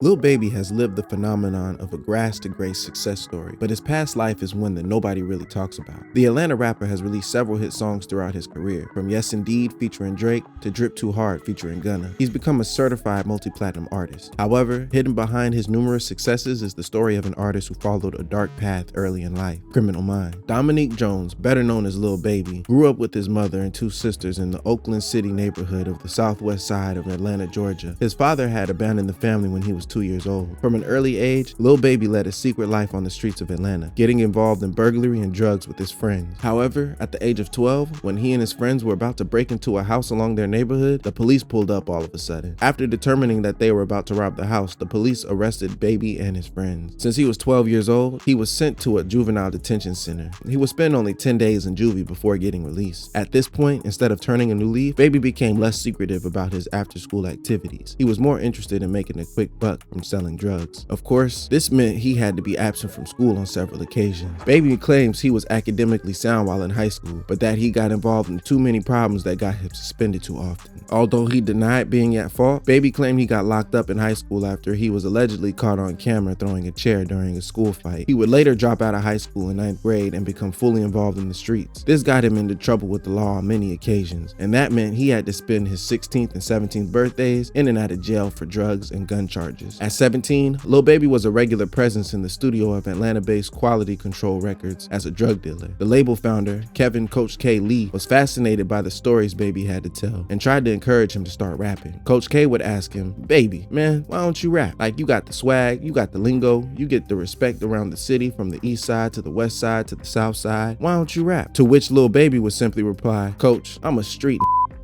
Lil Baby has lived the phenomenon of a grass to grace success story, but his past life is one that nobody really talks about. The Atlanta rapper has released several hit songs throughout his career, from Yes Indeed featuring Drake to Drip Too Hard featuring Gunna. He's become a certified multi-platinum artist. However, hidden behind his numerous successes is the story of an artist who followed a dark path early in life, Criminal Mind. Dominique Jones, better known as Lil Baby, grew up with his mother and two sisters in the Oakland City neighborhood of the southwest side of Atlanta, Georgia. His father had abandoned the family when he was 2 years old. From an early age, Lil Baby led a secret life on the streets of Atlanta, getting involved in burglary and drugs with his friends. However, at the age of 12, when he and his friends were about to break into a house along their neighborhood, the police pulled up all of a sudden. After determining that they were about to rob the house, the police arrested Baby and his friends. Since he was 12 years old, he was sent to a juvenile detention center. He would spend only 10 days in juvie before getting released. At this point, instead of turning a new leaf, Baby became less secretive about his after-school activities. He was more interested in making a quick buck from selling drugs. Of course, this meant he had to be absent from school on several occasions. Baby claims he was academically sound while in high school, but that he got involved in too many problems that got him suspended too often. Although he denied being at fault, Baby claimed he got locked up in high school after he was allegedly caught on camera throwing a chair during a school fight. He would later drop out of high school in 9th grade and become fully involved in the streets. This got him into trouble with the law on many occasions, and that meant he had to spend his 16th and 17th birthdays in and out of jail for drugs and gun charges. At 17, Lil Baby was a regular presence in the studio of Atlanta-based Quality Control Records as a drug dealer. The label founder, Kevin Coach K. Lee, was fascinated by the stories Baby had to tell and tried to encourage him to start rapping. Coach K would ask him, "Baby, man, why don't you rap? Like, you got the swag, you got the lingo, you get the respect around the city from the east side to the west side to the south side. Why don't you rap?" To which Lil Baby would simply reply, "Coach, I'm a street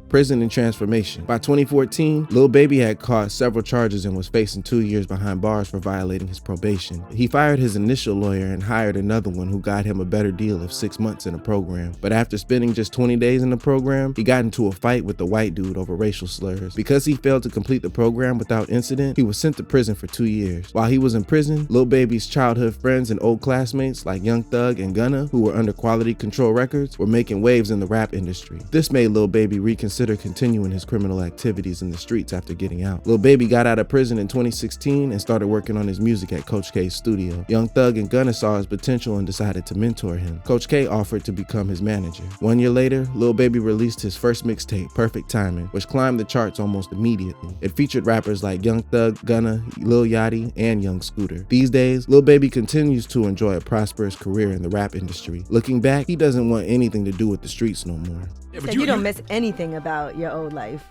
prison and transformation." By 2014, Lil Baby had caught several charges and was facing 2 years behind bars for violating his probation. He fired his initial lawyer and hired another one who got him a better deal of 6 months in the program. But after spending just 20 days in the program, he got into a fight with the white dude over racial slurs. Because he failed to complete the program without incident, he was sent to prison for 2 years. While he was in prison, Lil Baby's childhood friends and old classmates like Young Thug and Gunna, who were under Quality Control Records, were making waves in the rap industry. This made Lil Baby reconsider continuing his criminal activities in the streets after getting out. Lil Baby got out of prison in 2016 and started working on his music at Coach K's studio. Young Thug and Gunna saw his potential and decided to mentor him. Coach K offered to become his manager. 1 year later, Lil Baby released his first mixtape, Perfect Timing, which climbed the charts almost immediately. It featured rappers like Young Thug, Gunna, Lil Yachty, and Young Scooter. These days, Lil Baby continues to enjoy a prosperous career in the rap industry. Looking back, he doesn't want anything to do with the streets no more. Yeah, but you don't miss anything about your old life.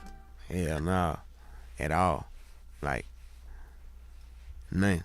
Hell no, at all. Like, nothing.